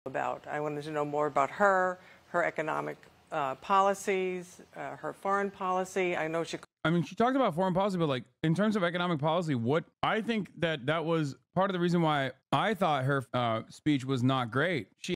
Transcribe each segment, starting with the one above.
about. I wanted to know more about her economic policies, her foreign policy. I know she talked about foreign policy, but like in terms of economic policy, what I think that was part of the reason why I thought her speech was not great. She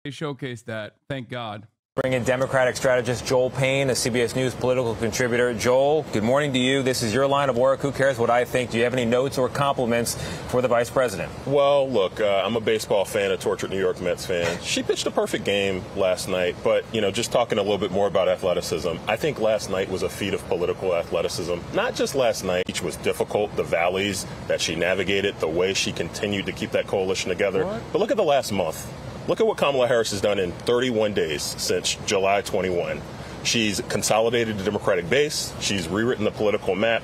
showcased that, thank God. Bring in Democratic strategist Joel Payne, a CBS News political contributor. Joel, good morning to you. This is your line of work. Who cares what I think? Do you have any notes or compliments for the vice president? Well, look, I'm a baseball fan, a tortured New York Mets fan. She pitched a perfect game last night, but, you know, just talking a little bit more about athleticism, I think last night was a feat of political athleticism. Not just last night, which was difficult, the valleys that she navigated, the way she continued to keep that coalition together. But look at the last month. Look at what Kamala Harris has done in 31 days since July 21. She's consolidated the Democratic base. She's rewritten the political map.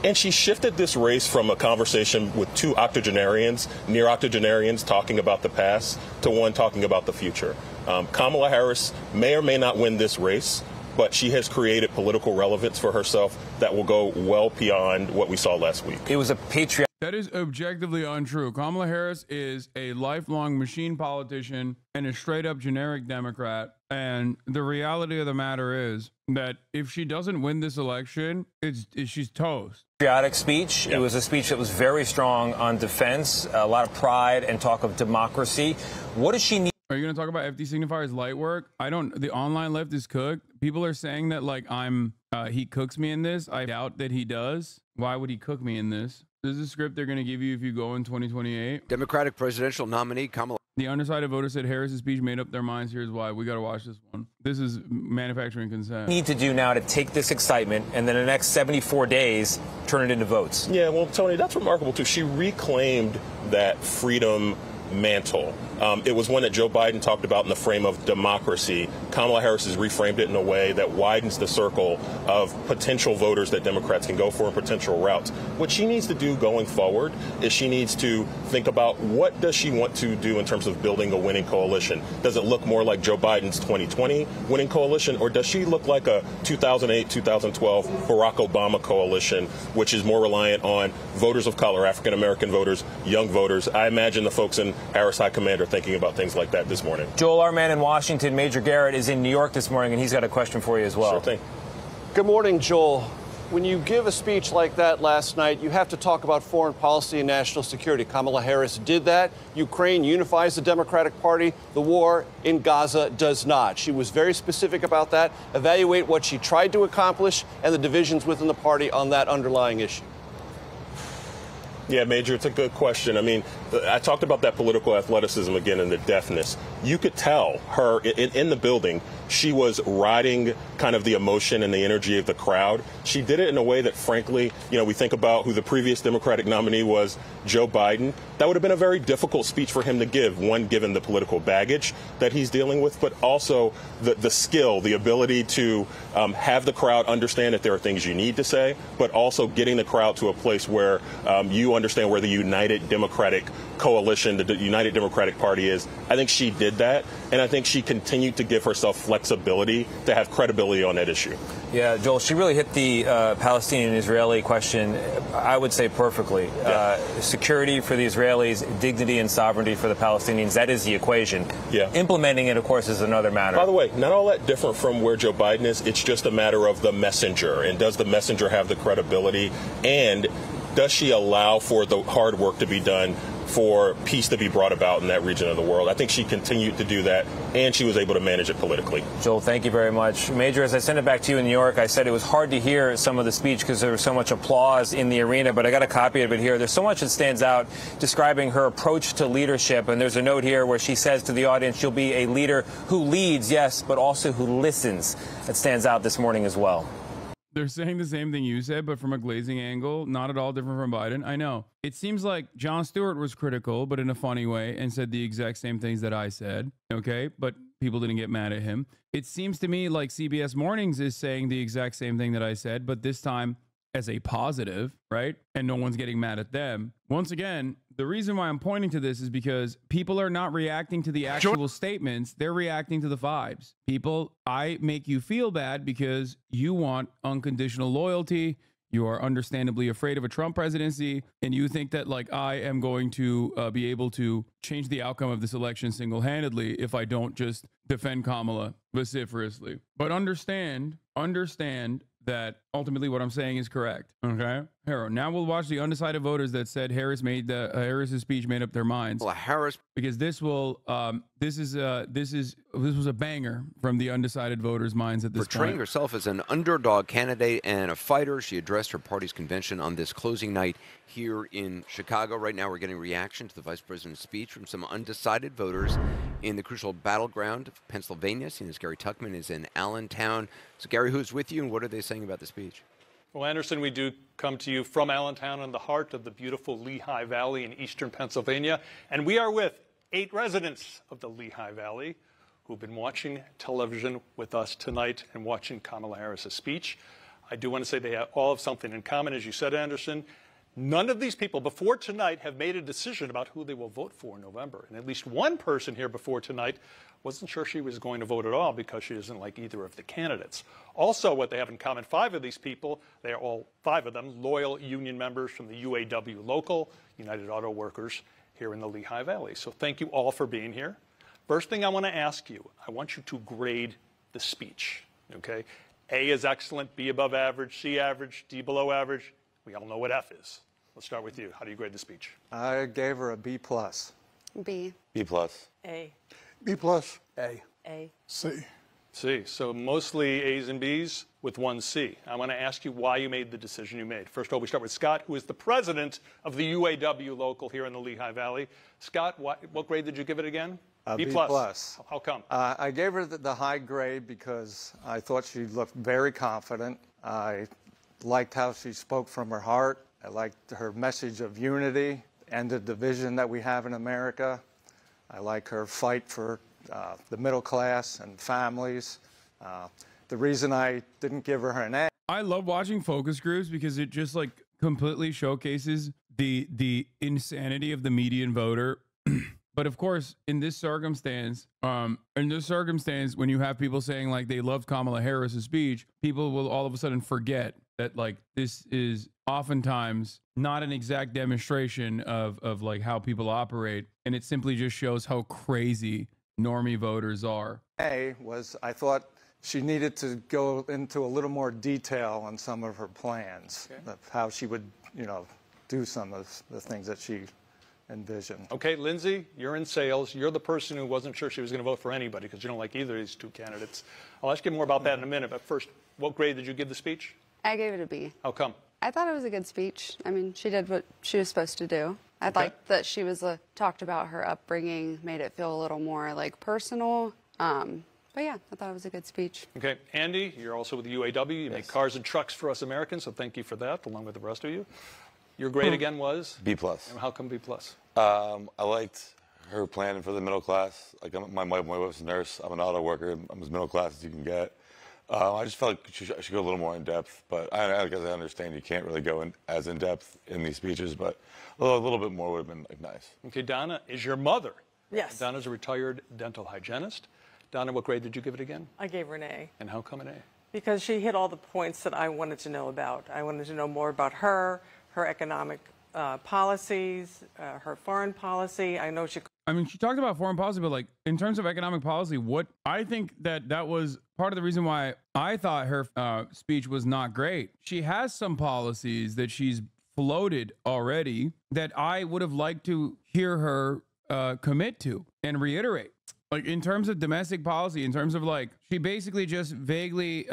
And she shifted this race from a conversation with two octogenarians, near octogenarians, talking about the past to one talking about the future. Kamala Harris may or may not win this race, but she has created political relevance for herself that will go well beyond what we saw last week. It was a patriot. That is objectively untrue. Kamala Harris is a lifelong machine politician and a straight up generic Democrat. And the reality of the matter is that if she doesn't win this election, she's toast. Patriotic speech. Yep. It was a speech that was very strong on defense, a lot of pride and talk of democracy. What does she need? Are you going to talk about FD signifiers light work? The online left is cooked. People are saying that like he cooks me in this. I doubt that he does. Why would he cook me in this? This is a script they're going to give you if you go in 2028. Democratic presidential nominee Kamala. The undecided voter said Harris's speech made up their minds. Here's why. We got to watch this one. This is manufacturing consent. Need to do now to take this excitement and then the next 74 days turn it into votes. Yeah, well, Tony, that's remarkable, too. She reclaimed that freedom mantle. It was one that Joe Biden talked about in the frame of democracy. Kamala Harris has reframed it in a way that widens the circle of potential voters that Democrats can go for and potential routes. What she needs to do going forward is she needs to think about what does she want to do in terms of building a winning coalition. Does it look more like Joe Biden's 2020 winning coalition, or does she look like a 2008, 2012 Barack Obama coalition, which is more reliant on voters of color, African-American voters, young voters? I imagine the folks in Harris High Command are thinking about things like that this morning. Joel, our man in Washington, Major Garrett, is in New York this morning, and he's got a question for you as well. Sure thing. Good morning, Joel. When you give a speech like that last night, you have to talk about foreign policy and national security. Kamala Harris did that. Ukraine unifies the Democratic Party. The war in Gaza does not. She was very specific about that. Evaluate what she tried to accomplish and the divisions within the party on that underlying issue. Yeah, Major, it's a good question. I mean, I talked about that political athleticism again and the deftness. You could tell her in the building, she was riding kind of the emotion and the energy of the crowd. She did it in a way that, frankly, you know, we think about who the previous Democratic nominee was, Joe Biden. That would have been a very difficult speech for him to give, one, given the political baggage that he's dealing with, but also the skill, the ability to have the crowd understand that there are things you need to say, but also getting the crowd to a place where you understand where the United Democratic Coalition, the United Democratic Party is. I think she did that, and I think she continued to give herself flexibility to have credibility on that issue. Yeah, Joel, she really hit the Palestinian-Israeli question, I would say, perfectly. Yeah. Security for the Israelis, dignity and sovereignty for the Palestinians, that is the equation. Yeah. Implementing it, of course, is another matter. By the way, not all that different from where Joe Biden is. It's just a matter of the messenger, and does the messenger have the credibility, and does she allow for the hard work to be done for peace to be brought about in that region of the world? I think she continued to do that, and she was able to manage it politically. Joel, thank you very much. Major, as I sent it back to you in New York, I said it was hard to hear some of the speech because there was so much applause in the arena, but I got a copy of it here. There's so much that stands out describing her approach to leadership, and there's a note here where she says to the audience she'll be a leader who leads, yes, but also who listens. That stands out this morning as well. They're saying the same thing you said, but from a glazing angle, not at all different from Biden. I know. It seems like Jon Stewart was critical, but in a funny way, and said the exact same things that I said. Okay, but people didn't get mad at him. It seems to me like CBS Mornings is saying the exact same thing that I said, but this time as a positive, right? And no one's getting mad at them. Once again, the reason why I'm pointing to this is because people are not reacting to the actual statements. They're reacting to the vibes. People, I make you feel bad because you want unconditional loyalty. You are understandably afraid of a Trump presidency, and you think that like I am going to be able to change the outcome of this election single-handedly if I don't just defend Kamala vociferously. But understand that ultimately what I'm saying is correct. Okay, Hero. Now we'll watch the undecided voters that said Harris's speech made up their minds. Well, Harris, Because this was a banger from the undecided voters' minds at this portraying point. herself as an underdog candidate and a fighter, she addressed her party's convention on this closing night here in Chicago. Right now, we're getting reaction to the vice president's speech from some undecided voters in the crucial battleground of Pennsylvania. Seeing as Gary Tuckman is in Allentown. So, Gary, who's with you, and what are they saying about the speech? Well, Anderson, we do come to you from Allentown in the heart of the beautiful Lehigh Valley in eastern Pennsylvania. And we are with 8 residents of the Lehigh Valley who've been watching television with us tonight and watching Kamala Harris's speech. I do want to say they all have something in common, as you said, Anderson. None of these people before tonight have made a decision about who they will vote for in November. And at least one person here before tonight wasn't sure she was going to vote at all because she doesn't like either of the candidates. Also, what they have in common, 5 of these people, they are all 5 of them loyal union members from the UAW local, United Auto Workers, here in the Lehigh Valley. So thank you all for being here. First thing I want to ask you, I want you to grade the speech, okay? A is excellent, B above average, C average, D below average. We all know what F is. Let's start with you. How do you grade the speech? I gave her a B+. B. B+. A. B+. A. A. C. C. So mostly A's and B's with 1 C. I want to ask you why you made the decision you made. First of all, we start with Scott, who is the president of the UAW local here in the Lehigh Valley. Scott, what grade did you give it again? B+. How come? I gave her the high grade because I thought she looked very confident. I liked how she spoke from her heart. I liked her message of unity and the division that we have in America. I like her fight for the middle class and families. The reason I didn't give her an A. I love watching focus groups because it just like completely showcases the insanity of the median voter. But of course, in this circumstance, when you have people saying like they loved Kamala Harris's speech, people will all of a sudden forget that like this is oftentimes not an exact demonstration of like how people operate, and it simply just shows how crazy normie voters are. A was I thought she needed to go into a little more detail on some of her plans, of how she would, do some of the things that she envisioned. Okay, Lindsay, you're in sales. You're the person who wasn't sure she was going to vote for anybody because you don't like either of these 2 candidates. I'll ask you more about that in a minute, but first, what grade did you give the speech? I gave it a B. How come? I thought it was a good speech. I mean, she did what she was supposed to do. I liked that she was talked about her upbringing, made it feel a little more like personal. But yeah, I thought it was a good speech. Okay, Andy, you're also with the UAW. You make cars and trucks for us Americans, so thank you for that, along with the rest of you. Your grade again was? B+. And how come B+? I liked her plan for the middle class. Like my wife's a nurse. I'm an auto worker. I'm as middle class as you can get. I just felt like she should go a little more in depth. But I guess I understand you can't really go as in depth in these speeches. But a little bit more would have been like nice. Okay, Donna is your mother. Yes. Donna's a retired dental hygienist. Donna, what grade did you give it again? I gave her an A. And how come an A? Because she hit all the points that I wanted to know about. I wanted to know more about her economic policies, her foreign policy. I mean, she talked about foreign policy, but like in terms of economic policy, what I think that was part of the reason why I thought her speech was not great. She has some policies that she's floated already that I would have liked to hear her commit to and reiterate. Like in terms of domestic policy, in terms of like, she basically just vaguely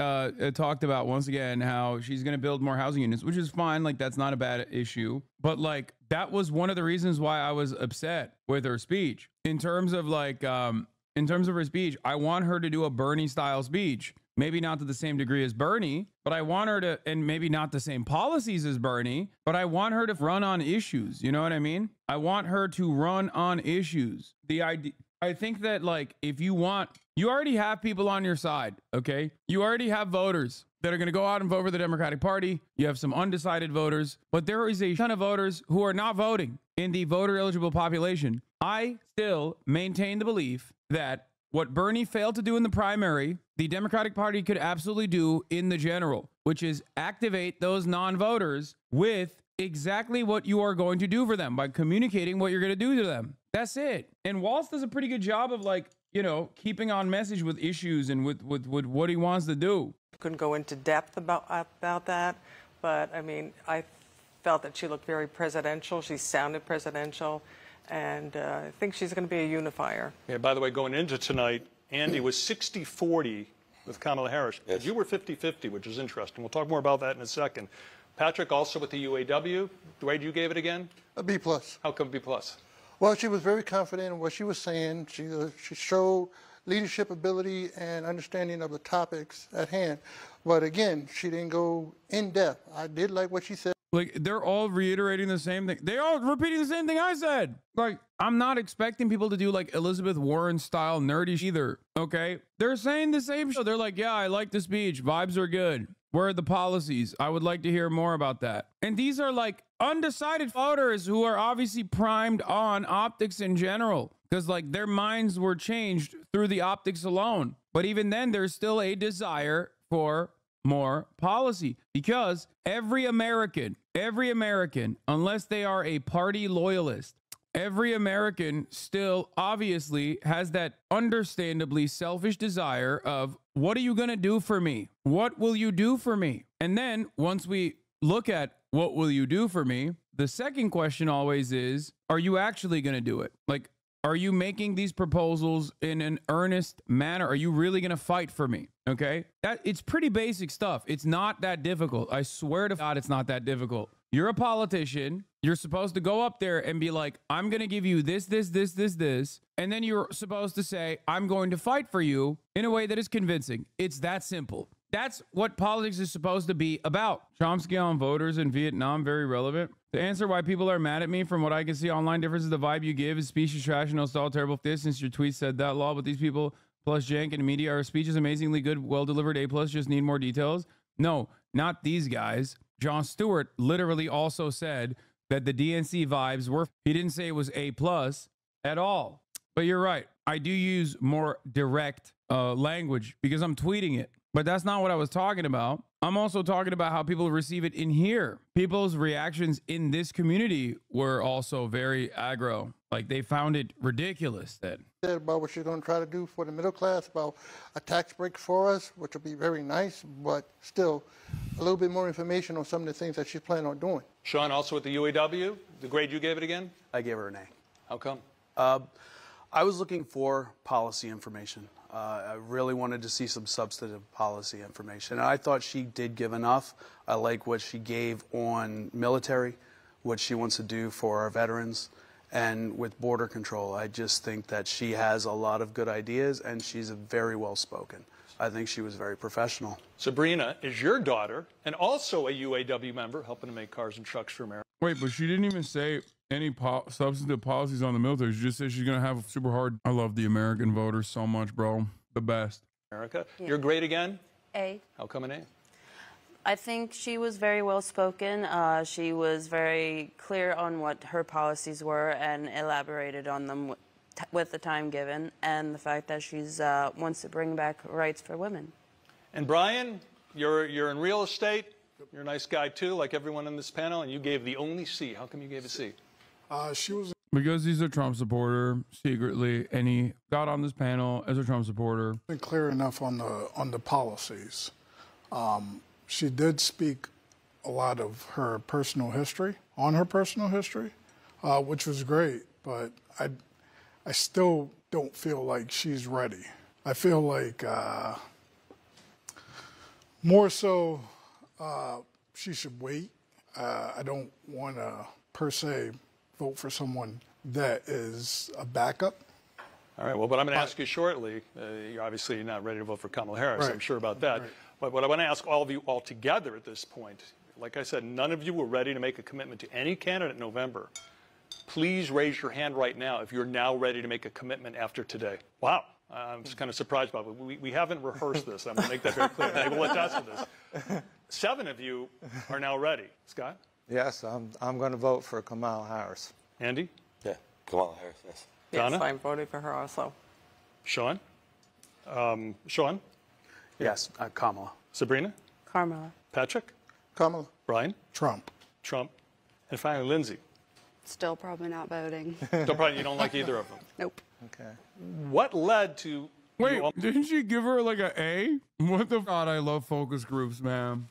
talked about once again how she's going to build more housing units, which is fine. Like that's not a bad issue. But like that was one of the reasons why I was upset with her speech. In terms of like, in terms of her speech, I want her to do a Bernie style speech. Maybe not to the same degree as Bernie, but I want her to, and maybe not the same policies as Bernie, but I want her to run on issues. You know what I mean? I want her to run on issues. The idea. I think that like if you already have people on your side, okay? You already have voters that are going to go out and vote for the Democratic Party. You have some undecided voters, but there is a ton of voters who are not voting in the voter eligible population. I still maintain the belief that what Bernie failed to do in the primary, the Democratic Party could absolutely do in the general, which is activate those non-voters with exactly what you are going to do for them by communicating what you're going to do to them. That's it. And Walz does a pretty good job of, like, you know, keeping on message with issues and with what he wants to do. Couldn't go into depth about that, but I mean, I felt that she looked very presidential. She sounded presidential, and I think she's going to be a unifier. Yeah, by the way, going into tonight, Andy was 60-40 with Kamala Harris. Yes. You were 50-50, which is interesting. We'll talk more about that in a second. Patrick, also with the UAW, Dwayne, you gave it again? A B+. How come B+? Well, she was very confident in what she was saying. She showed leadership ability and understanding of the topics at hand. But again, she didn't go in depth. I did like what she said. Like, they're all reiterating the same thing. They're all repeating the same thing I said. Like, I'm not expecting people to do like Elizabeth Warren style nerdy either. Okay. They're saying the same shit. They're like, yeah, I like the speech. Vibes are good. Where are the policies? I would like to hear more about that. And these are like undecided voters who are obviously primed on optics in general, because like their minds were changed through the optics alone. But even then, there's still a desire for more policy, because every American, unless they are a party loyalist, every American still obviously has that understandably selfish desire of, what are you going to do for me? What will you do for me? And then once we look at what will you do for me, the second question always is, are you actually going to do it? Like, are you making these proposals in an earnest manner? Are you really going to fight for me? Okay. It's pretty basic stuff. It's not that difficult. I swear to God, it's not that difficult. You're a politician. You're supposed to go up there and be like, I'm going to give you this. And then you're supposed to say, I'm going to fight for you in a way that is convincing. It's that simple. That's what politics is supposed to be about. Chomsky on voters in Vietnam, very relevant. To answer why people are mad at me, from what I can see online, differences, the vibe you give is speech is trash and no style terrible. This, since your tweet said that law, but these people plus jank and media, our speech is amazingly good, well delivered, A+, just need more details. No, not these guys. Jon Stewart literally also said that the DNC vibes were, he didn't say it was A+ at all. But you're right. I do use more direct language because I'm tweeting it. But that's not what I was talking about. I'm also talking about how people receive it in here. People's reactions in this community were also very aggro. Like, they found it ridiculous that. About what she's going to try to do for the middle class, about a tax break for us, which will be very nice, but still a little bit more information on some of the things that she's planning on doing. Sean, also with the UAW, the grade you gave it again? I gave her an A. How come? I was looking for policy information. I really wanted to see some substantive policy information. And I thought she did give enough. I like what she gave on military, what she wants to do for our veterans, and with border control. I just think that she has a lot of good ideas, and she's very well spoken. I think she was very professional. Sabrina is your daughter and also a UAW member, helping to make cars and trucks for America. Wait, but she didn't even say any substantive policies on the military. She just said she's going to have super hard. I love the American voters so much, bro. The best. America. Your grade again? A. How come an A? I think she was very well spoken. She was very clear on what her policies were and elaborated on them with the time given, and the fact that she's wants to bring back rights for women. And Brian, you're in real estate. You're a nice guy too, like everyone in this panel, and you gave the only C. How come you gave a C? She was because he's a Trump supporter secretly, and he got on this panel as a Trump supporter. Clear enough on the policies. She did speak a lot of her personal history, which was great, but I still don't feel like she's ready. I feel like more so she should wait. I don't want to, per se, vote for someone that is a backup. All right, well, but I'm going to ask you shortly. You're obviously not ready to vote for Kamala Harris. Right. I'm sure about that. Right. But what I want to ask all of you all together at this point, like I said, none of you were ready to make a commitment to any candidate in November. Please raise your hand right now if you're now ready to make a commitment after today. Wow. I'm just kind of surprised about it. We haven't rehearsed this. I'm going to make that very clear. They will attest to this. 7 of you are now ready. Scott? Yes, I'm going to vote for Kamala Harris. Andy? Yeah, Kamala Harris, yes. Donna? Yes, I'm voting for her also. Sean? Sean? Yes, Kamala. Sabrina? Carmela. Patrick? Kamala. Brian? Trump. Trump. And finally, Lindsay. Still probably not voting. So probably you don't like either of them. Nope. Okay. What led to... Wait, didn't she give her like an A? What the God, I love focus groups, man.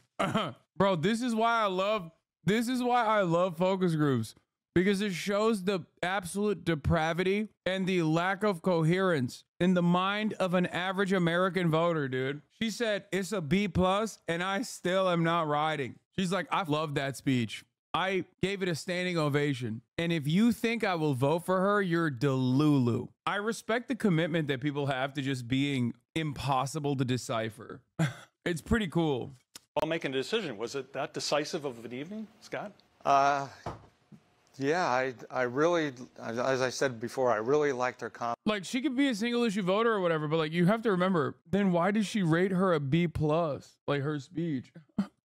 Bro, this is why I love focus groups. Because it shows the absolute depravity and the lack of coherence in the mind of an average American voter, dude. She said it's a B+, and I still am not riding. She's like, I love that speech. I gave it a standing ovation. And if you think I will vote for her, you're delulu. I respect the commitment that people have to just being impossible to decipher. It's pretty cool. While making a decision, was it that decisive of an evening, Scott? Yeah, I really, as I said before, I really liked her comment. Like, she could be a single issue voter or whatever, but like, you have to remember, then why did she rate her a B+, like her speech?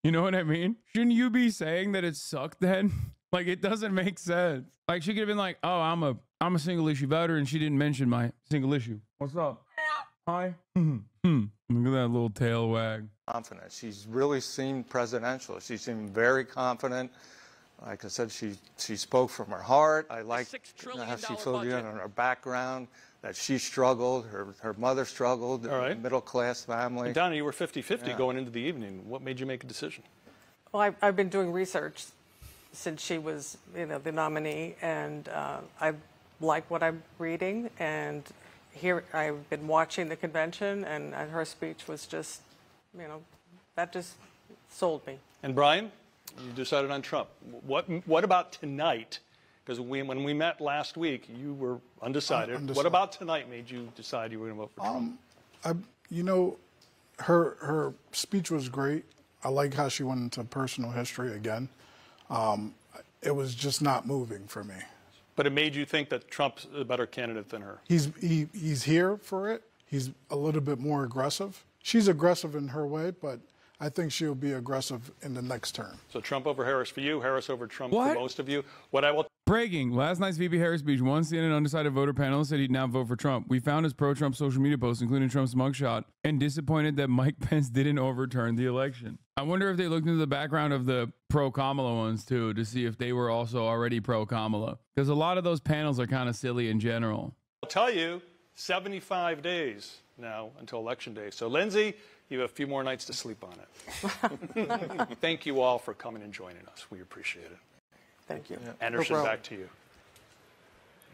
You know what I mean? Shouldn't you be saying that it sucked then? Like, it doesn't make sense. Like, she could have been like, oh, I'm a single issue voter, and she didn't mention my single issue. What's up? Hi. Look at that little tail wag. Confident. She's really seemed presidential. She seemed very confident. Like I said, she spoke from her heart. I liked how she filled you in on her background, that she struggled, her mother struggled, all right. Middle-class family. And Donna, you were 50-50 going into the evening. What made you make a decision? Well, I've been doing research since she was, the nominee, and I like what I'm reading. And here I've been watching the convention, and her speech was just, that just sold me. And Brian? You decided on Trump. What about tonight? Because when we met last week, you were undecided. What about tonight made you decide you were going to vote for Trump? Her speech was great. I like how she went into personal history again. It was just not moving for me. But it made you think that Trump's a better candidate than her. He's here for it. He's a little bit more aggressive. She's aggressive in her way, but I think she'll be aggressive in the next term. So Trump over Harris for you, Harris over Trump for most of you. Breaking. Last night's VP Harris speech, one CNN undecided voter panelist said he'd now vote for Trump. We found his pro-Trump social media posts, including Trump's mugshot, and disappointed that Mike Pence didn't overturn the election. I wonder if they looked into the background of the pro-Kamala ones, too, to see if they were also already pro-Kamala. Because a lot of those panels are kind of silly in general. I'll tell you, 75 days now until Election Day. So, Lindsay, you have a few more nights to sleep on it. Thank you all for coming and joining us. We appreciate it. Thank you. Anderson, back to you.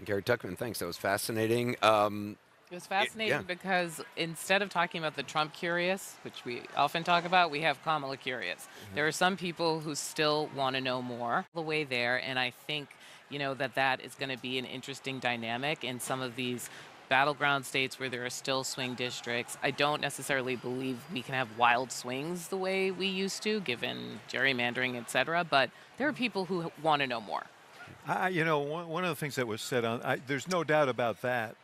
Gary Tuckman, thanks. That was fascinating. It was fascinating because instead of talking about the Trump curious, which we often talk about, we have Kamala curious. There are some people who still want to know more the way there, and I think, that is going to be an interesting dynamic in some of these battleground states where there are still swing districts. I don't necessarily believe we can have wild swings the way we used to, given gerrymandering, et cetera, but there are people who want to know more. One of the things that was said there's no doubt about that,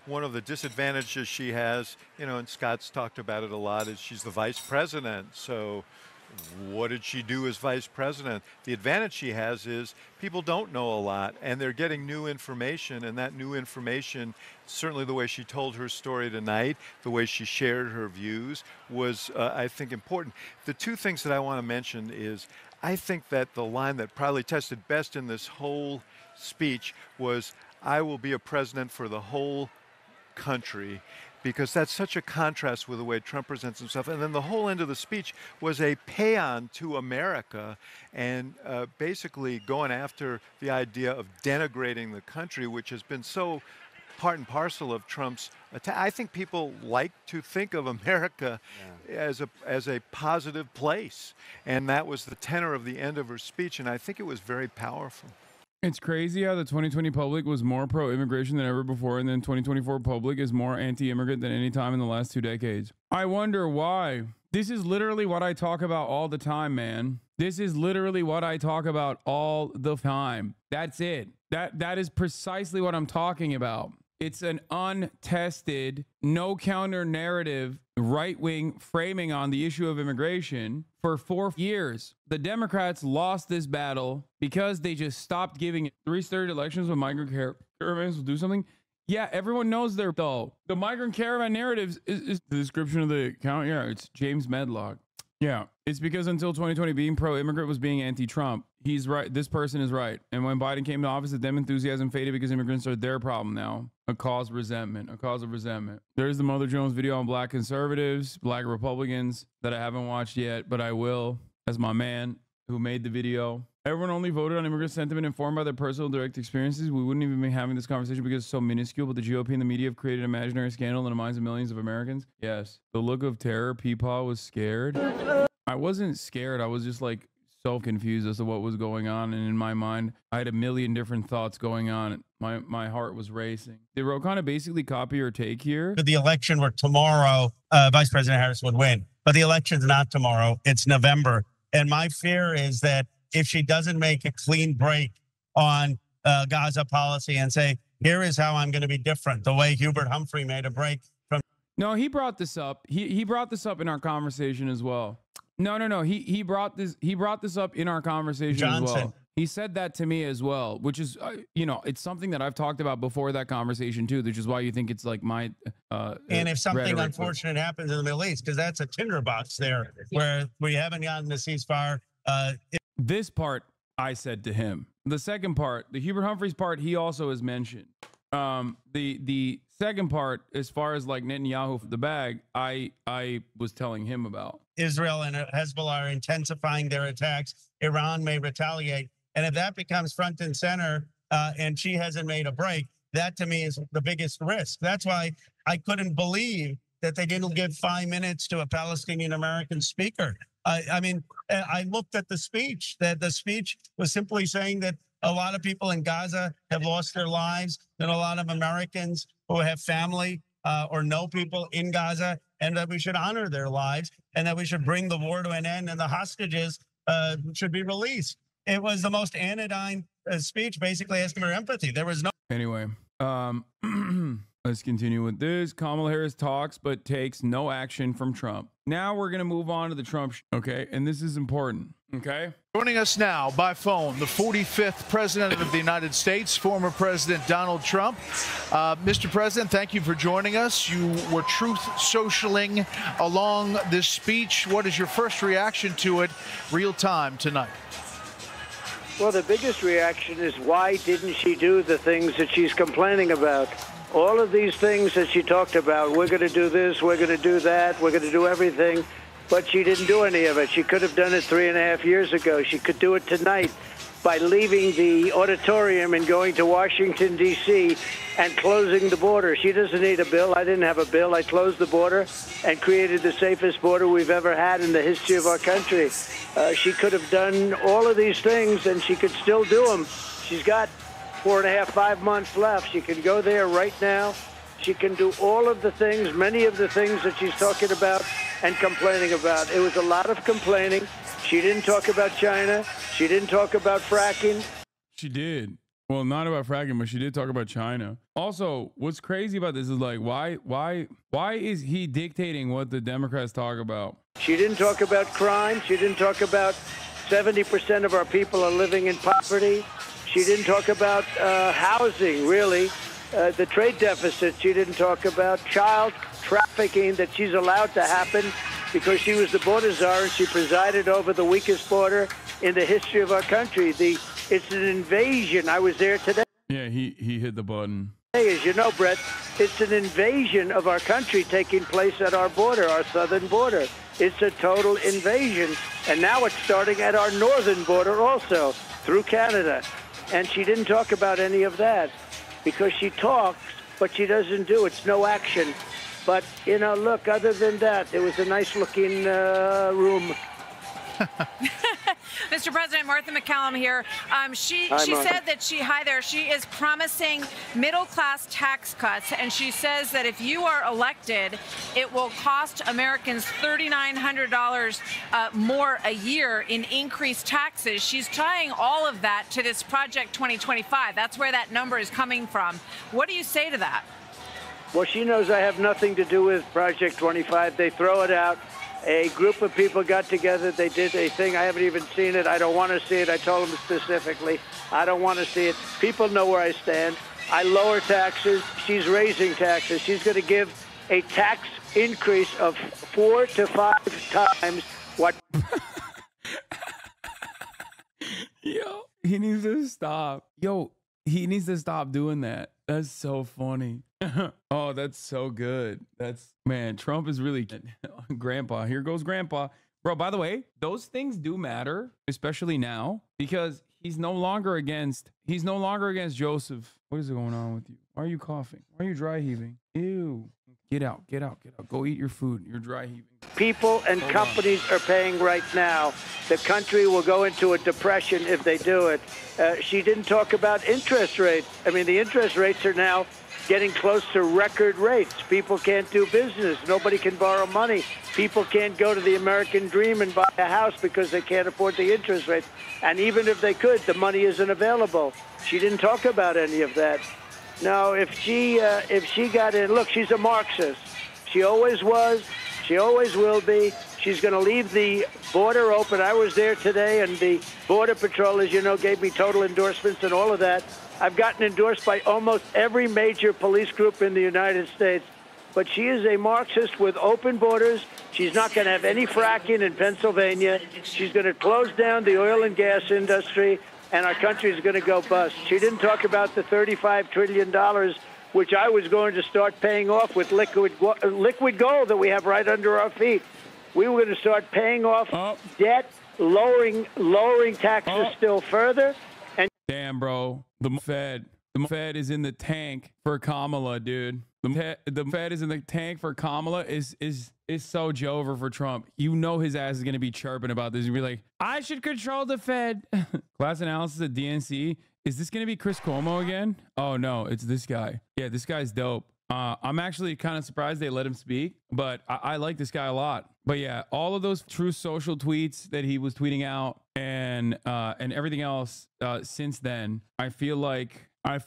one of the disadvantages she has, and Scott's talked about it a lot, is she's the vice president. So what did she do as vice president? The advantage she has is people don't know a lot, and they're getting new information, and that new information, certainly the way she told her story tonight, the way she shared her views, was, I think, important. The two things that I want to mention is, I think that the line that probably tested best in this whole speech was, I will be a president for the whole country, because that's such a contrast with the way Trump presents himself. And then the whole end of the speech was a paean to America and basically going after the idea of denigrating the country, which has been so part and parcel of Trump's attack. I think people like to think of America as a positive place. And that was the tenor of the end of her speech, and I think it was very powerful. It's crazy how the 2020 public was more pro-immigration than ever before, and then 2024 public is more anti-immigrant than any time in the last 2 decades. I wonder why. This is literally what I talk about all the time, man. This is literally what I talk about all the time. That's it. That is precisely what I'm talking about. It's an untested, no counter narrative, right-wing framing on the issue of immigration for 4 years. The Democrats lost this battle because they just stopped giving it. 3 straight elections with migrant caravans will do something. Yeah, everyone knows they're though. The migrant caravan narratives is the description of the account. Yeah, it's James Medlock. Yeah, it's because until 2020, being pro-immigrant was being anti-Trump. He's right. This person is right. And when Biden came to office, the dem enthusiasm faded because immigrants are their problem now. A cause of resentment. A cause of resentment. There's the Mother Jones video on black conservatives, black Republicans that I haven't watched yet, but I will, as my man who made the video. Everyone only voted on immigrant sentiment informed by their personal direct experiences. We wouldn't even be having this conversation because it's so minuscule, but the GOP and the media have created an imaginary scandal in the minds of millions of Americans. Yes. The look of terror, Peepaw was scared. I wasn't scared. I was just like so confused as to what was going on. And in my mind, I had a million different thoughts going on. My heart was racing. Did Ro kind of basically copy or take here? If the election were tomorrow, Vice President Harris would win. But the election's not tomorrow. It's November. And my fear is that if she doesn't make a clean break on Gaza policy and say, here is how I'm going to be different, the way Hubert Humphrey made a break from. No, he brought this up. He brought this up in our conversation as well. No. He brought this up in our conversation as well. He said that to me as well, which is, it's something that I've talked about before that conversation too, which is why you think it's like my. And if something unfortunate happens in the Middle East, because that's a tinderbox there where we haven't gotten the ceasefire. This part I said to him. The second part, the Hubert Humphreys part, he also has mentioned. The second part, as far as like Netanyahu for the bag, I was telling him about. Israel and Hezbollah are intensifying their attacks. Iran may retaliate. And if that becomes front and center and she hasn't made a break, that to me is the biggest risk. That's why I couldn't believe that they didn't give 5 minutes to a Palestinian American speaker. I mean, I looked at the speech, that the speech was simply saying that a lot of people in Gaza have lost their lives, and a lot of Americans who have family or know people in Gaza, and that we should honor their lives, and that we should bring the war to an end, and the hostages should be released. It was the most anodyne speech, basically asking for empathy. There was no. Anyway, let's continue with this. Kamala Harris talks but takes no action from Trump. Now we're going to move on to the Trump okay? And this is important, okay? Joining us now by phone, the 45th President of the United States, former President Donald Trump. Mr. President, thank you for joining us. You were truth socialing along this speech. What is your first reaction to it real time tonight? Well, the biggest reaction is why didn't she do the things that she's complaining about? All of these things that she talked about, we're going to do this, we're going to do that, we're going to do everything, but she didn't do any of it. She could have done it 3.5 years ago. She could do it tonight by leaving the auditorium and going to Washington, D.C. and closing the border. She doesn't need a bill. I didn't have a bill. I closed the border and created the safest border we've ever had in the history of our country. She could have done all of these things, and she could still do them. She's got 4.5, 5 months left. She can go there right now. She can do all of the things, many of the things that she's talking about and complaining about. It was a lot of complaining. She didn't talk about China. She didn't talk about fracking. She did. Well, not about fracking, but she did talk about China. Also, what's crazy about this is like, why is he dictating what the Democrats talk about? She didn't talk about crime. She didn't talk about 70% of our people are living in poverty. She didn't talk about housing, really. The trade deficit. She didn't talk about child trafficking that she's allowed to happen because she was the border czar and she presided over the weakest border in the history of our country. It's an invasion. I was there today. Yeah, he hit the button. As you know, Brett, it's an invasion of our country taking place at our border, our southern border. It's a total invasion. And now it's starting at our northern border also, through Canada. And she didn't talk about any of that because she talks, but she doesn't do. It's no action. But, look, other than that, it was a nice-looking room. Mr. President, Martha McCallum here. She said that she is promising middle-class tax cuts, and she says that if you are elected, it will cost Americans $3,900 more a year in increased taxes. She's tying all of that to this Project 2025. That's where that number is coming from. What do you say to that? Well, she knows I have nothing to do with Project 25. They throw it out. A group of people got together. They did a thing. I haven't even seen it. I don't want to see it. I told them specifically, I don't want to see it. People know where I stand. I lower taxes. She's raising taxes. She's going to give a tax increase of 4 to 5 times what. Yo, he needs to stop. Yo, he needs to stop doing that. That's so funny. Oh, that's so good. Man, Trump is really grandpa. Here goes grandpa. Bro, by the way, those things do matter, especially now, because he's no longer against Joseph. What is going on with you? Why are you coughing? Why are you dry heaving? Ew. Get out. Go eat your food. You're dry heaving. People and companies are paying right now. The country will go into a depression if they do it. She didn't talk about interest rates. I mean, the interest rates are now getting close to record rates. People can't do business. Nobody can borrow money. People can't go to the American dream and buy a house because they can't afford the interest rates. And even if they could, the money isn't available. She didn't talk about any of that. Now, if she got in, look, she's a Marxist. She always was. She always will be. She's going to leave the border open. I was there today, and the Border Patrol, as you know, gave me total endorsements and all of that. I've gotten endorsed by almost every major police group in the United States. But she is a Marxist with open borders. She's not going to have any fracking in Pennsylvania. She's going to close down the oil and gas industry, and our country is going to go bust. She didn't talk about the $35 trillion, which I was going to start paying off with liquid gold that we have right under our feet. We were going to start paying off debt, lowering taxes still further. And damn, bro, the Fed is in the tank for Kamala, dude. The Fed is in the tank for Kamala is so Jover for Trump. You know his ass is going to be chirping about this. He'll be like, I should control the Fed. Class analysis at DNC. Is this going to be Chris Cuomo again? Oh, no, it's this guy. Yeah, this guy's dope. I'm actually kind of surprised they let him speak, but I like this guy a lot. But yeah, all of those True Social tweets that he was tweeting out and everything else since then, I feel like I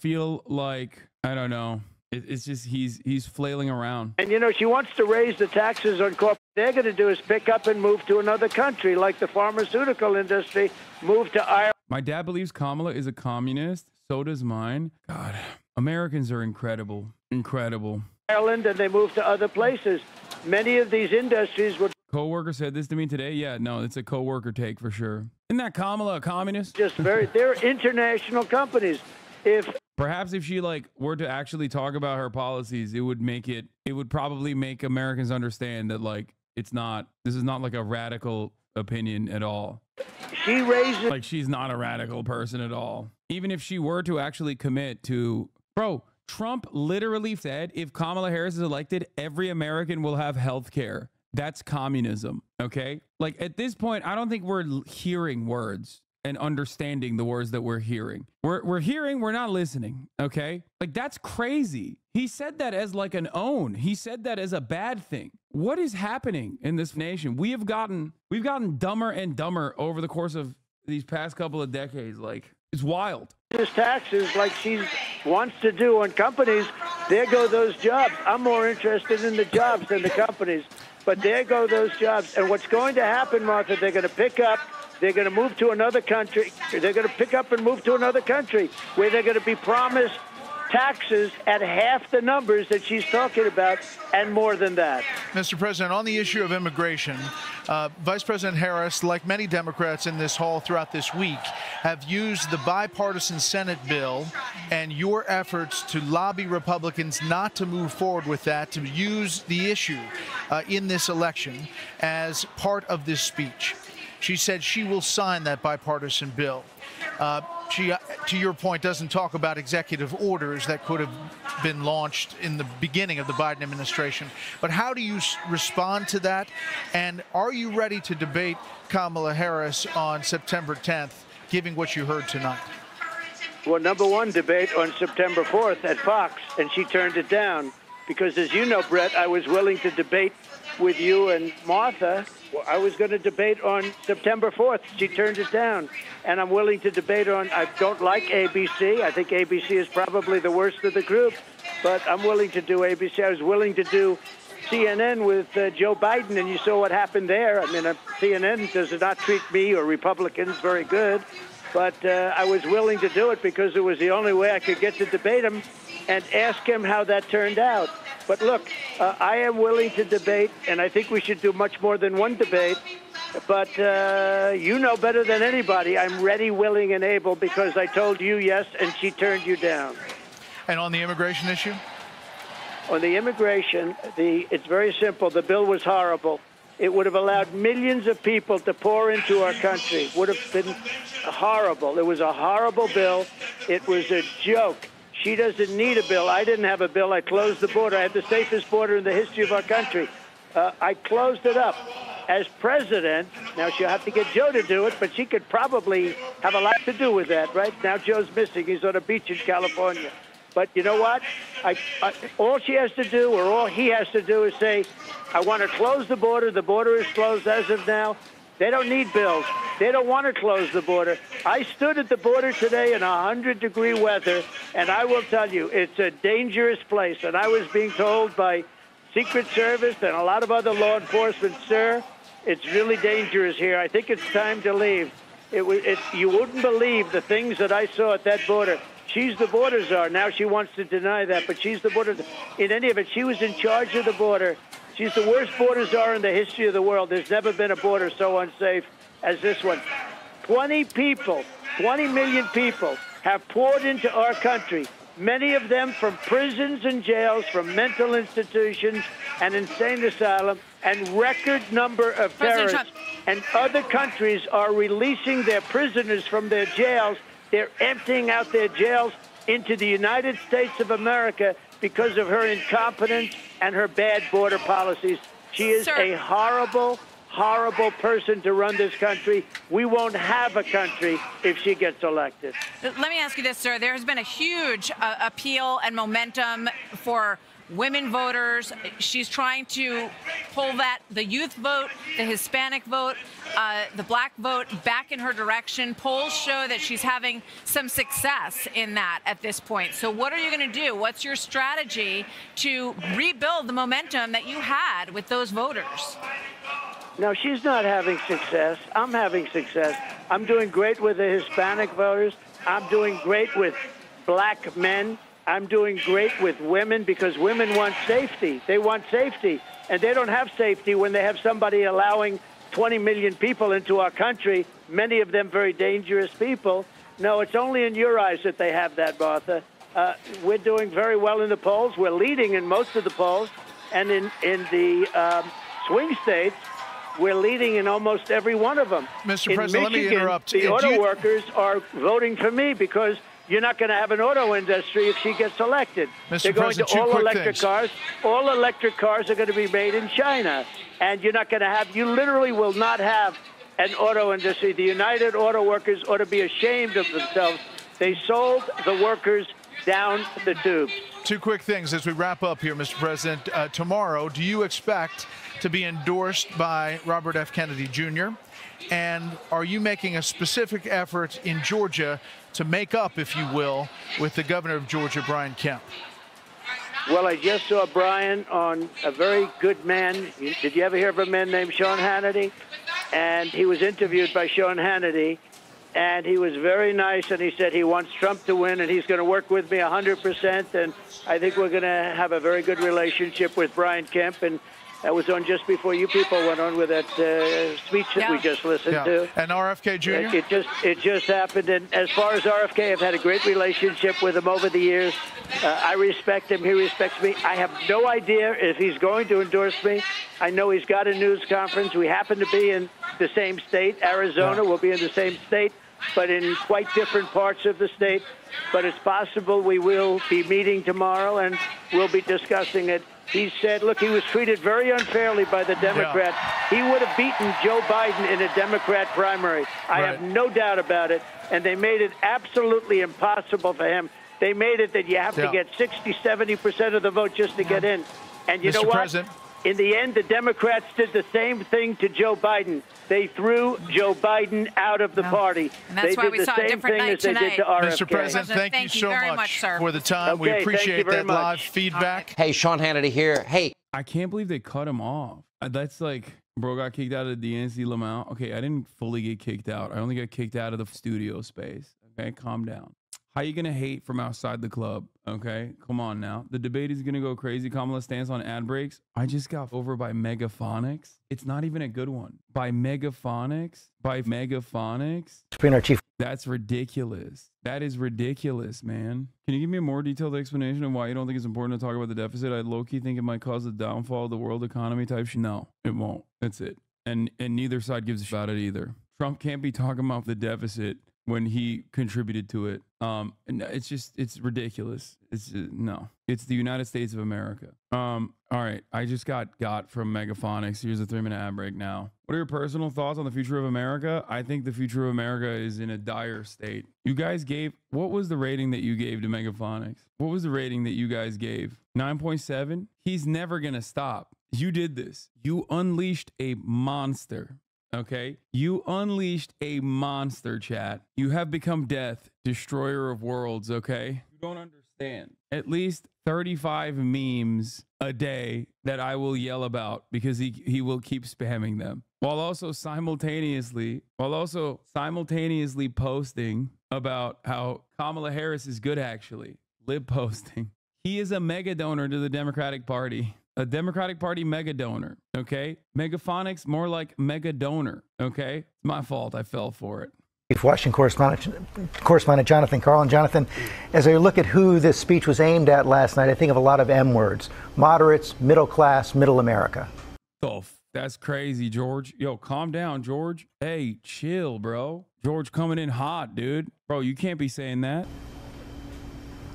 don't know. It's just he's flailing around. And, you know, she wants to raise the taxes on corporate. They're going to do is pick up and move to another country, like the pharmaceutical industry moved to Ireland. My dad believes Kamala is a communist. So does mine. God, Americans are incredible. Incredible. Ireland, and they moved to other places. Many of these industries would. Coworker said this to me today. Yeah, no, it's a coworker take for sure. Isn't that Kamala a communist? They're international companies. Perhaps if she were to actually talk about her policies, it would probably make Americans understand that this is not like a radical opinion at all. She raises she's not a radical person at all. Even if she were to actually commit to, bro, Trump literally said if Kamala Harris is elected, every American will have health care. That's communism. Okay. At this point, I don't think we're hearing words and understanding the words that we're hearing. We're hearing, we're not listening. Okay. That's crazy. He said that as an own. He said that as a bad thing. What is happening in this nation? We've gotten dumber and dumber over the course of these past couple of decades. It's wild. Taxes like she wants to do on companies. There go those jobs. I'm more interested in the jobs than the companies. But there go those jobs. And what's going to happen, Martha, they're going to pick up. They're going to move to another country. They're going to pick up and move to another country where they're going to be promised taxes at half the numbers that she's talking about and more than that. Mr. President, on the issue of immigration, Vice President Harris, like many Democrats in this hall throughout this week, have used the bipartisan Senate bill and your efforts to lobby Republicans not to move forward with that, to use the issue in this election as part of this speech. She said she will sign that bipartisan bill. She, to your point, doesn't talk about executive orders that could have been launched in the beginning of the Biden administration. But how do you respond to that? And are you ready to debate Kamala Harris on September 10th, given what you heard tonight? Well, number one debate on September 4th at Fox, and she turned it down. Because, as you know, Brett, I was willing to debate with you and Martha. I was going to debate on September 4th. She turned it down. And I'm willing to debate on, I don't like ABC. I think ABC is probably the worst of the group. But I'm willing to do ABC. I was willing to do CNN with Joe Biden, and you saw what happened there. I mean, CNN does not treat me or Republicans very good. But I was willing to do it because it was the only way I could get to debate him and ask him how that turned out. But look, I am willing to debate, and I think we should do much more than one debate. But you know better than anybody, I'm ready, willing, and able because I told you yes, and she turned you down. And on the immigration issue? On the immigration, it's very simple. The bill was horrible. It would have allowed millions of people to pour into our country. Would have been horrible. It was a horrible bill. It was a joke. She doesn't need a bill. I didn't have a bill. I closed the border. I had the safest border in the history of our country. I closed it up. As president, now she'll have to get Joe to do it, but she could probably have a lot to do with that, right? Now Joe's missing. He's on a beach in California. But you know what? All she has to do, or all he has to do, is say, I want to close the border. The border is closed as of now. They don't need bills. They don't want to close the border. I stood at the border today in 100-degree weather, and I will tell you, it's a dangerous place. And I was being told by Secret Service and a lot of other law enforcement, sir, it's really dangerous here. I think it's time to leave. You wouldn't believe the things that I saw at that border. She's the border czar. Now she wants to deny that, but she's the border. In any event, she was in charge of the border. She's the worst border czar in the history of the world. There's never been a border so unsafe as this one. 20 million people have poured into our country, many of them from prisons and jails, from mental institutions and insane asylum, and record number of terrorists. And other countries are releasing their prisoners from their jails. They're emptying out their jails into the United States of America because of her incompetence and her bad border policies. She is a horrible, horrible person to run this country. We won't have a country if she gets elected. Let me ask you this, sir. There has been a huge appeal and momentum for women voters. She's trying to pull the youth vote, the Hispanic vote, the black vote back in her direction. Polls show that she's having some success in that at this point. So what are you going to do? What's your strategy to rebuild the momentum that you had with those voters? No, she's not having success. I'm having success. I'm doing great with the Hispanic voters. I'm doing great with black men. I'm doing great with women because women want safety. They want safety. And they don't have safety when they have somebody allowing 20 million people into our country, many of them very dangerous people. No, it's only in your eyes that they have that, Martha. We're doing very well in the polls. We're leading in most of the polls. And in the swing states, we're leading in almost every one of them. Mr. President, let me interrupt. The auto workers are voting for me because you're not going to have an auto industry if she gets elected. They're going to all electric cars. All electric cars are going to be made in China. And you're not going to have, you literally will not have an auto industry. The United Auto Workers ought to be ashamed of themselves. They sold the workers down the tubes. Two quick things as we wrap up here, Mr. President. Tomorrow, do you expect to be endorsed by Robert F. Kennedy Jr.? And are you making a specific effort in Georgia to make up, if you will, with the governor of Georgia, Brian Kemp? Well, I just saw Brian on a very good man. Did you ever hear of a man named Sean Hannity? And he was interviewed by Sean Hannity, and he was very nice, and he said he wants Trump to win, and he's going to work with me 100%, and I think we're going to have a very good relationship with Brian Kemp, and that was on just before you people went on with that speech that we just listened to. And RFK Jr.? It just happened. And as far as RFK, I've had a great relationship with him over the years. I respect him. He respects me. I have no idea if he's going to endorse me. I know he's got a news conference. We happen to be in the same state. Arizona will be in the same state, but in quite different parts of the state. But it's possible we will be meeting tomorrow, and we'll be discussing it. He said, look, he was treated very unfairly by the Democrats. He would have beaten Joe Biden in a Democrat primary. I have no doubt about it. And they made it absolutely impossible for him. They made it that you have to get 60, 70% of the vote just to get in. And you know what? President. In the end, the Democrats did the same thing to Joe Biden. They threw Joe Biden out of the party. And that's why we saw a different night tonight. Mr. President, thank you so much for the time. We appreciate that live feedback. Hey, Sean Hannity here. Hey. I can't believe they cut him off. That's like, Bro got kicked out of the DNC Lamau. Okay, I didn't fully get kicked out. I only got kicked out of the studio space. Okay, calm down. How you gonna hate from outside the club? Okay, come on now. The debate is gonna go crazy. Kamala stands on ad breaks. I just got over by Megaphonics. It's not even a good one. By Megaphonics. Our chief. That's ridiculous. That is ridiculous, man. Can you give me a more detailed explanation of why you don't think it's important to talk about the deficit? I low-key think it might cause the downfall of the world economy type shit. No, it won't. That's it. And neither side gives a shit about it either. Trump can't be talking about the deficit when he contributed to it. And it's ridiculous. No, it's the United States of America. All right, I just got from Megaphonics. Here's a 3-minute ad break now. What are your personal thoughts on the future of America? I think the future of America is in a dire state. You guys gave, what was the rating that you gave to Megaphonics? What was the rating that you guys gave? 9.7? He's never gonna stop. You did this. You unleashed a monster. Okay, you unleashed a monster, chat. You have become death, destroyer of worlds. Okay, you don't understand. At least 35 memes a day that I will yell about because he will keep spamming them, while also simultaneously posting about how Kamala Harris is good. Actually, lib posting. He is a mega donor to the Democratic Party. A Democratic Party mega donor, okay? Megaphonics, more like mega donor, okay? It's my fault. I fell for it. Washington correspondent Jonathan Karl. And Jonathan, as I look at who this speech was aimed at last night, I think of a lot of M words. Moderates, middle class, middle America. Oh, that's crazy, George. Yo, calm down, George. Hey, chill, bro. George coming in hot, dude. Bro, you can't be saying that.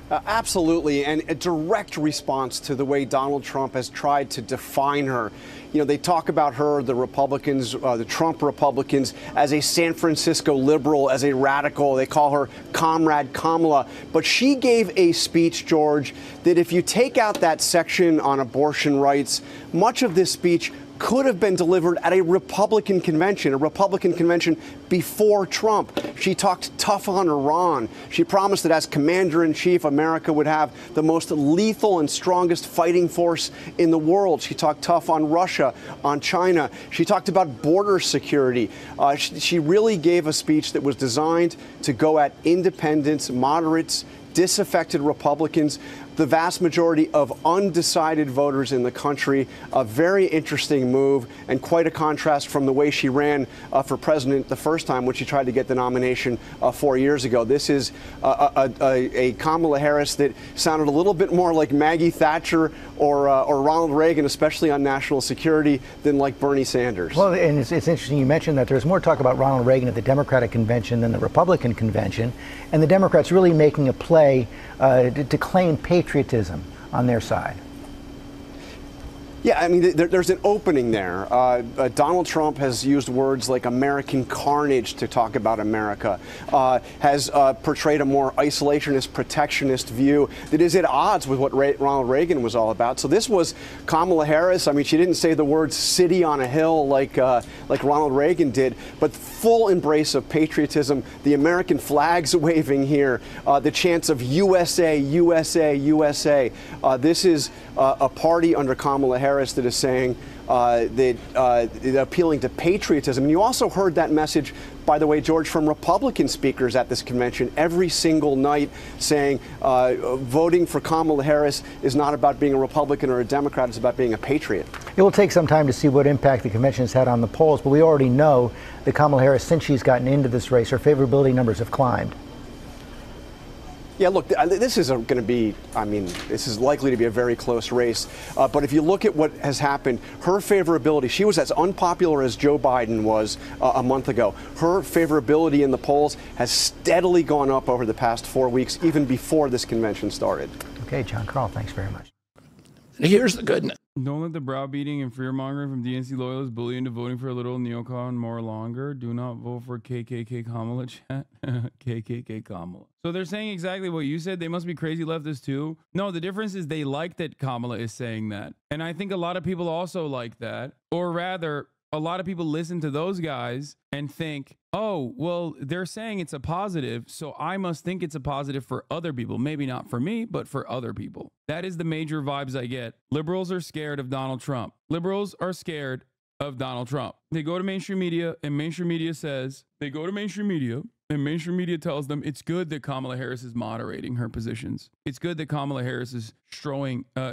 Absolutely, and a direct response to the way Donald Trump has tried to define her. You know, they talk about her, the Republicans, the Trump Republicans, as a San Francisco liberal, as a radical. They call her Comrade Kamala. But she gave a speech, George, that if you take out that section on abortion rights, much of this speech could have been delivered at a Republican convention before Trump. She talked tough on Iran. She promised that as commander-in-chief, America would have the most lethal and strongest fighting force in the world. She talked tough on Russia, on China. She talked about border security. She really gave a speech that was designed to go at independents, moderates, disaffected Republicans, the vast majority of undecided voters in the country. A very interesting move and quite a contrast from the way she ran for president the first time when she tried to get the nomination 4 years ago. This is a Kamala Harris that sounded a little bit more like Maggie Thatcher or Ronald Reagan, especially on national security, than like Bernie Sanders. Well, and it's interesting you mentioned that there's more talk about Ronald Reagan at the Democratic convention than the Republican convention, and the Democrats really making a play to claim patriotism on their side. Yeah, I mean, there's an opening there. Donald Trump has used words like American carnage to talk about America, has portrayed a more isolationist, protectionist view that is at odds with what Ronald Reagan was all about. So this was Kamala Harris. I mean, she didn't say the words city on a hill like Ronald Reagan did, but full embrace of patriotism, the American flags waving here, the chants of USA, USA, USA. This is a party under Kamala Harris that is saying appealing to patriotism. And you also heard that message, by the way, George, from Republican speakers at this convention every single night saying voting for Kamala Harris is not about being a Republican or a Democrat, it's about being a patriot. It will take some time to see what impact the convention has had on the polls, but we already know that Kamala Harris, since she's gotten into this race, her favorability numbers have climbed. Yeah, look, this is going to be, I mean, this is likely to be a very close race. But if you look at what has happened, her favorability, she was as unpopular as Joe Biden was a month ago. Her favorability in the polls has steadily gone up over the past 4 weeks, even before this convention started. Okay, John Karl, thanks very much. Here's the good news. Don't let the browbeating and fear-mongering from DNC loyalists bully you into voting for a little neocon more longer. Do not vote for KKK Kamala, chat. KKK Kamala. So they're saying exactly what you said. They must be crazy leftists too. No, the difference is they like that Kamala is saying that. And I think a lot of people also like that. Or rather, a lot of people listen to those guys and think, oh, well, they're saying it's a positive, so I must think it's a positive for other people. Maybe not for me, but for other people. That is the major vibes I get. Liberals are scared of Donald Trump. Liberals are scared of Donald Trump. They go to mainstream media, and mainstream media says, they go to mainstream media, and mainstream media tells them it's good that Kamala Harris is moderating her positions. It's good that Kamala Harris is showing, I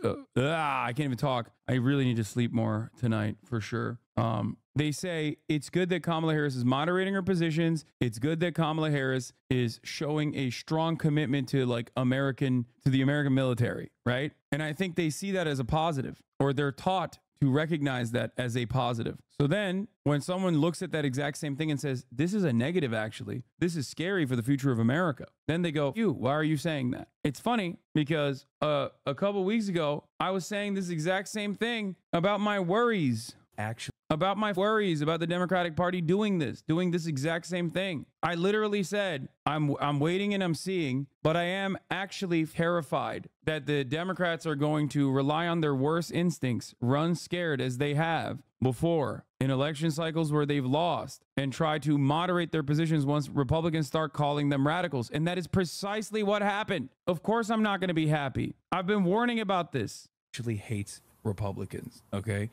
can't even talk. I really need to sleep more tonight for sure. They say it's good that Kamala Harris is moderating her positions. It's good that Kamala Harris is showing a strong commitment to the American military, right? And I think they see that as a positive, or they're taught to recognize that as a positive. So then when someone looks at that exact same thing and says, this is a negative, actually, this is scary for the future of America, then they go, why are you saying that? It's funny because a couple weeks ago, I was saying this exact same thing about my worries, actually, about my worries about the Democratic Party doing this exact same thing. I literally said, I'm waiting and I'm seeing, but I am actually terrified that the Democrats are going to rely on their worst instincts, run scared as they have before in election cycles where they've lost, and try to moderate their positions once Republicans start calling them radicals. And that is precisely what happened. Of course, I'm not going to be happy. I've been warning about this. Actually hates Republicans, okay?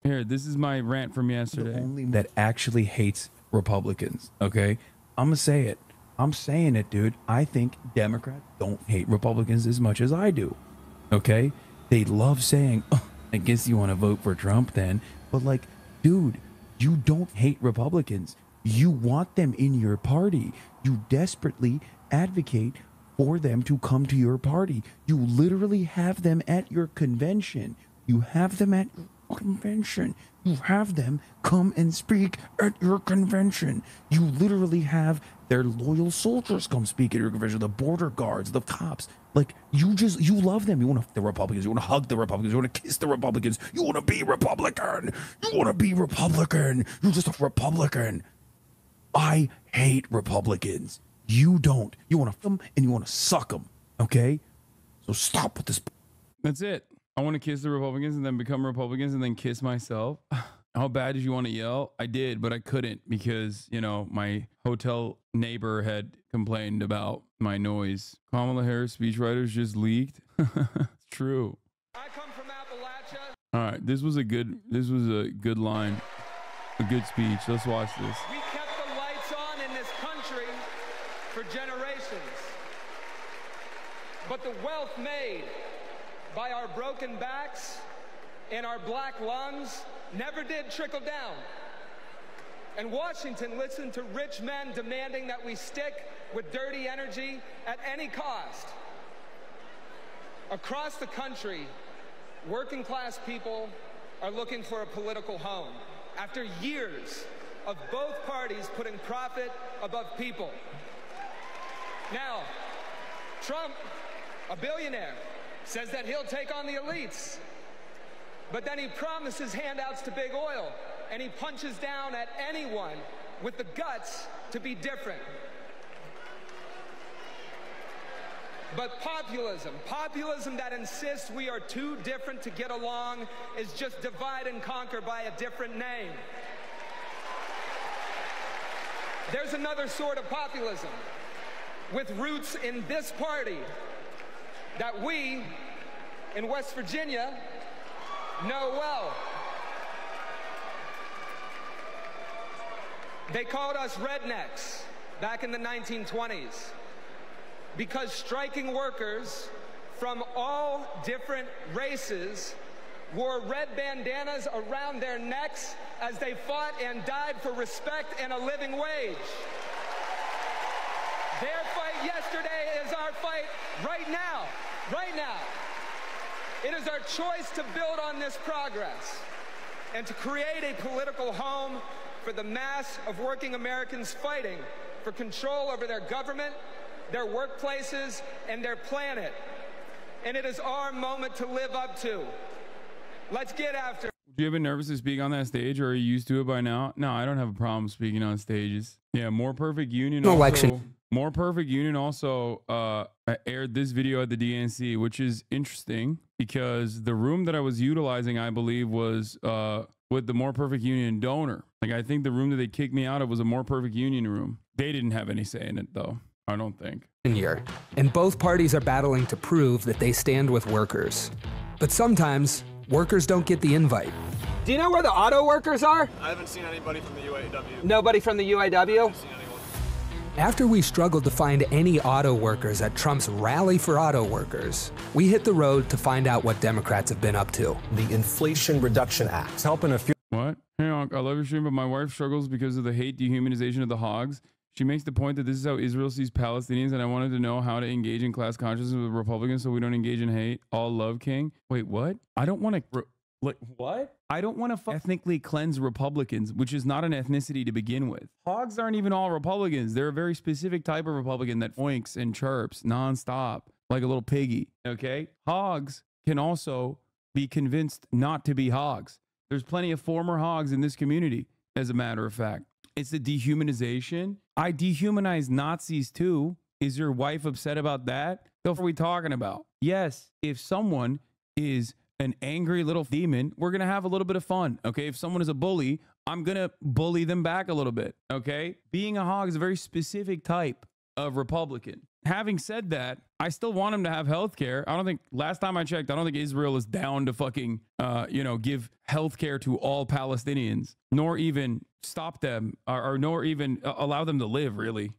Here, this is my rant from yesterday. Only that actually hates Republicans, okay? I'm going to say it. I'm saying it, dude. I think Democrats don't hate Republicans as much as I do, okay? They love saying, oh, I guess you want to vote for Trump then. But like, dude, you don't hate Republicans. You want them in your party. You desperately advocate for them to come to your party. You literally have them at your convention. You have them at your convention. You have them come and speak at your convention. You literally have their loyal soldiers come speak at your convention, the border guards, the cops. Like, you love them. You want to the Republicans. You want to hug the Republicans. You want to kiss the Republicans. You want to be Republican. You want to be Republican. You're just a Republican. I hate Republicans. You don't. You want to f them and you want to suck them. Okay? So stop with this. That's it. I want to kiss the Republicans and then become Republicans and then kiss myself. How bad did you want to yell? I did, but I couldn't because, you know, my hotel neighbor had complained about my noise. Kamala Harris speechwriters just leaked. It's true. I come from Appalachia. All right, this was a good line. A good speech. Let's watch this. We kept the lights on in this country for generations. But the wealth made by our broken backs and our black lungs never did trickle down. And Washington listened to rich men demanding that we stick with dirty energy at any cost. Across the country, working class people are looking for a political home after years of both parties putting profit above people. Now, Trump, a billionaire, says that he'll take on the elites. But then he promises handouts to big oil, and he punches down at anyone with the guts to be different. But populism that insists we are too different to get along, is just divide and conquer by a different name. There's another sort of populism with roots in this party that we in West Virginia know well. They called us rednecks back in the 1920s because striking workers from all different races wore red bandanas around their necks as they fought and died for respect and a living wage. Their fight yesterday is our fight right now. Right now. It is our choice to build on this progress and to create a political home for the mass of working Americans fighting for control over their government, their workplaces, and their planet. And it is our moment to live up to. Let's get after it. Do you ever nervous to speak on that stage, or are you used to it by now? No, I don't have a problem speaking on stages. Yeah, More Perfect Union. More Perfect Union also aired this video at the DNC, which is interesting because the room that I was utilizing, I believe, was with the More Perfect Union donor. Like, I think the room that they kicked me out of was a More Perfect Union room. They didn't have any say in it, though. I don't think. And both parties are battling to prove that they stand with workers. But sometimes, workers don't get the invite. Do you know where the auto workers are? I haven't seen anybody from the UAW. Nobody from the UAW? After we struggled to find any auto workers at Trump's rally for auto workers, we hit the road to find out what Democrats have been up to. The Inflation Reduction Act is helping a few. What? Hey, Unc, I love your stream, but my wife struggles because of the hate dehumanization of the hogs. She makes the point that this is how Israel sees Palestinians, and I wanted to know how to engage in class consciousness with Republicans so we don't engage in hate. All love, King. Wait, what? I don't want to... Like, what? I don't want to ethnically cleanse Republicans, which is not an ethnicity to begin with. Hogs aren't even all Republicans. They're a very specific type of Republican that oinks and chirps nonstop like a little piggy, okay? Hogs can also be convinced not to be hogs. There's plenty of former hogs in this community, as a matter of fact. It's the dehumanization. I dehumanize Nazis too. Is your wife upset about that? What are we talking about? Yes, if someone is an angry little demon, we're going to have a little bit of fun, okay? If someone is a bully, I'm going to bully them back a little bit, okay? Being a hog is a very specific type of Republican. Having said that, I still want them to have health care. I don't think, last time I checked, I don't think Israel is down to fucking, give health care to all Palestinians, nor even stop them, or nor even allow them to live, really.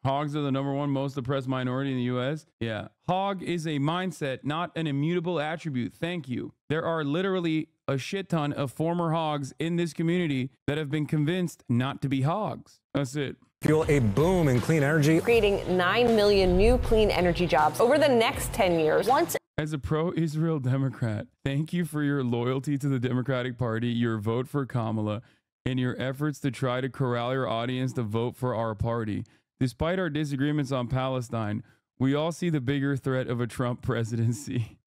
Hogs are the #1 most oppressed minority in the U.S. Yeah. Hog is a mindset, not an immutable attribute. Thank you. There are literally a shit ton of former hogs in this community that have been convinced not to be hogs. That's it. Fuel a boom in clean energy, creating 9 million new clean energy jobs over the next 10 years. As a pro-Israel Democrat, thank you for your loyalty to the Democratic Party, your vote for Kamala, and your efforts to try to corral your audience to vote for our party. Despite our disagreements on Palestine, we all see the bigger threat of a Trump presidency.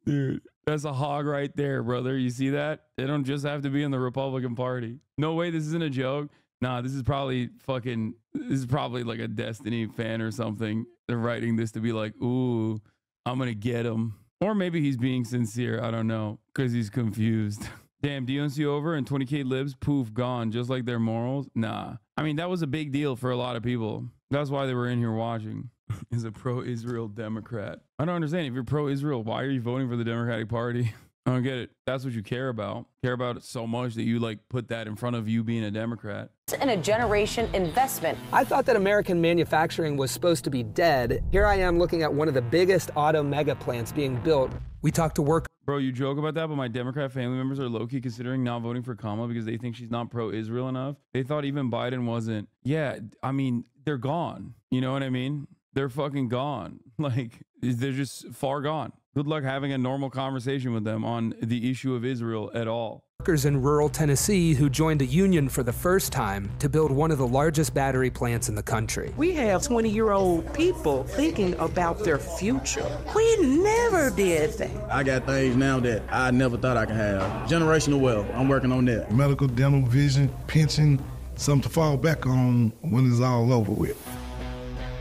Dude, that's a hog right there, brother. You see that? They don't just have to be in the Republican Party. No way, this isn't a joke. Nah, this is probably like a Destiny fan or something. They're writing this to be like, ooh, I'm going to get him. Or maybe he's being sincere. I don't know, because he's confused. Damn, DNC over and 20K libs, poof, gone, just like their morals? Nah. I mean, that was a big deal for a lot of people. That's why they were in here watching. Is a pro-Israel Democrat. I don't understand. If you're pro-Israel, why are you voting for the Democratic Party? I don't get it. That's what you care about. Care about it so much that you like put that in front of you being a Democrat. And a generation investment. I thought that American manufacturing was supposed to be dead. Here I am looking at one of the biggest auto mega plants being built. We talked to work. Bro, you joke about that, but my Democrat family members are low-key considering not voting for Kamala because they think she's not pro-Israel enough. They thought even Biden wasn't. Yeah, I mean, they're gone. You know what I mean? They're fucking gone. Like, they're just far gone. Good luck having a normal conversation with them on the issue of Israel at all. Workers in rural Tennessee who joined a union for the first time to build one of the largest battery plants in the country. We have 20-year-old people thinking about their future. We never did that. I got things now that I never thought I could have. Generational wealth, I'm working on that. Medical, dental, vision, pension, something to fall back on when it's all over with.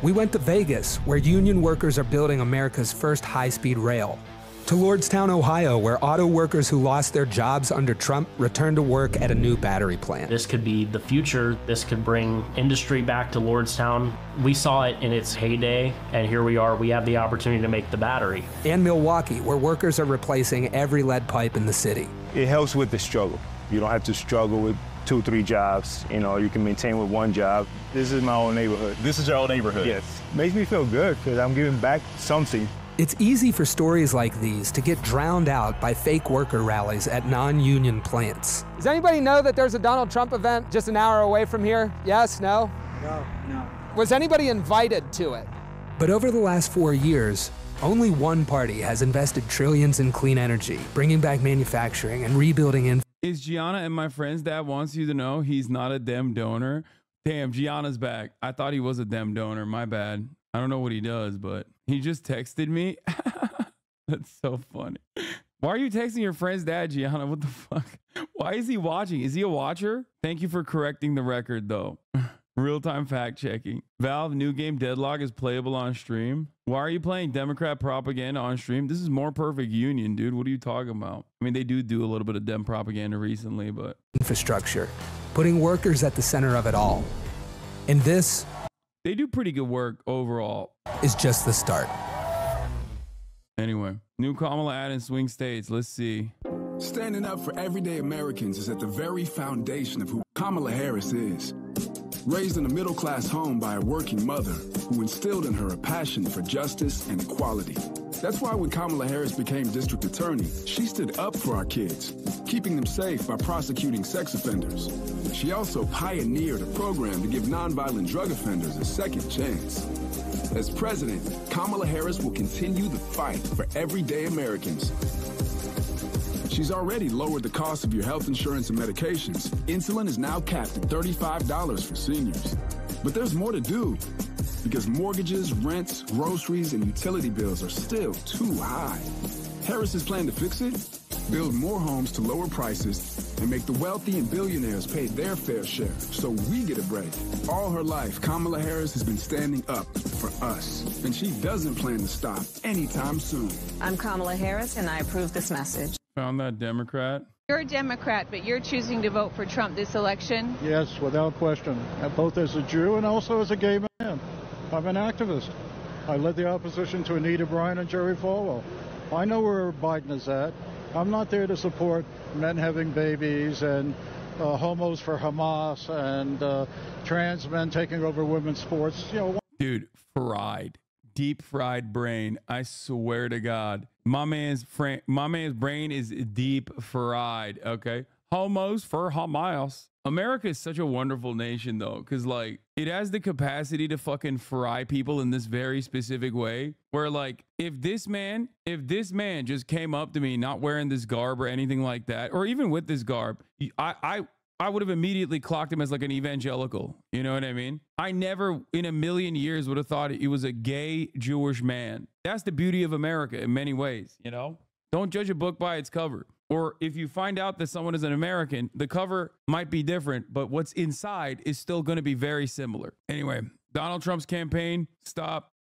We went to Vegas, where union workers are building America's first high-speed rail. To Lordstown, Ohio, where auto workers who lost their jobs under Trump returned to work at a new battery plant. This could be the future. This could bring industry back to Lordstown. We saw it in its heyday, and here we are. We have the opportunity to make the battery. And Milwaukee, where workers are replacing every lead pipe in the city. It helps with the struggle. You don't have to struggle with 2, 3 jobs. You know, you can maintain with one job. This is my own neighborhood. This is your old neighborhood? Yes. Makes me feel good because I'm giving back something. It's easy for stories like these to get drowned out by fake worker rallies at non-union plants. Does anybody know that there's a Donald Trump event just an hour away from here? Yes? No? No. Was anybody invited to it? But over the last 4 years, only one party has invested trillions in clean energy, bringing back manufacturing and rebuilding. Is Gianna and my friend's dad wants you to know he's not a Dem donor? Damn, Gianna's back. I thought he was a Dem donor. My bad. I don't know what he does, but he just texted me. That's so funny. Why are you texting your friend's dad, Gianna? What the fuck? Why is he watching? Is he a watcher? Thank you for correcting the record, though. Real-time fact-checking. Valve new game Deadlock is playable on stream. Why are you playing Democrat propaganda on stream? This is more perfect union, dude. What are you talking about? I mean, they do a little bit of Dem propaganda recently, but... Infrastructure, putting workers at the center of it all. And this... They do pretty good work overall. Is just the start. Anyway, new Kamala ad in swing states. Let's see. Standing up for everyday Americans is at the very foundation of who Kamala Harris is. Raised in a middle-class home by a working mother who instilled in her a passion for justice and equality. That's why when Kamala Harris became district attorney, she stood up for our kids, keeping them safe by prosecuting sex offenders. She also pioneered a program to give nonviolent drug offenders a second chance. As president, Kamala Harris will continue the fight for everyday Americans. She's already lowered the cost of your health insurance and medications. Insulin is now capped at $35 for seniors. But there's more to do, because mortgages, rents, groceries, and utility bills are still too high. Harris's plan to fix it? Build more homes to lower prices and make the wealthy and billionaires pay their fair share so we get a break. All her life, Kamala Harris has been standing up for us, and she doesn't plan to stop anytime soon. I'm Kamala Harris, and I approve this message. Found that Democrat. You're a Democrat, but you're choosing to vote for Trump this election? Yes, without question. Both as a Jew and also as a gay man. I'm an activist. I led the opposition to Anita Bryant and Jerry Falwell. I know where Biden is at. I'm not there to support men having babies and homos for Hamas and trans men taking over women's sports. You know, dude, fried. Deep fried brain. I swear to God. My man's brain is deep fried. Okay. Homos for Hamas. America is such a wonderful nation, though, because like it has the capacity to fucking fry people in this very specific way where like if this man just came up to me not wearing this garb or anything like that, or even with this garb, I would have immediately clocked him as like an evangelical. You know what I mean? I never in a million years would have thought he was a gay Jewish man. That's the beauty of America in many ways, you know? Don't judge a book by its cover. Or if you find out that someone is an American, the cover might be different, but what's inside is still going to be very similar. Anyway, Donald Trump's campaign, stop.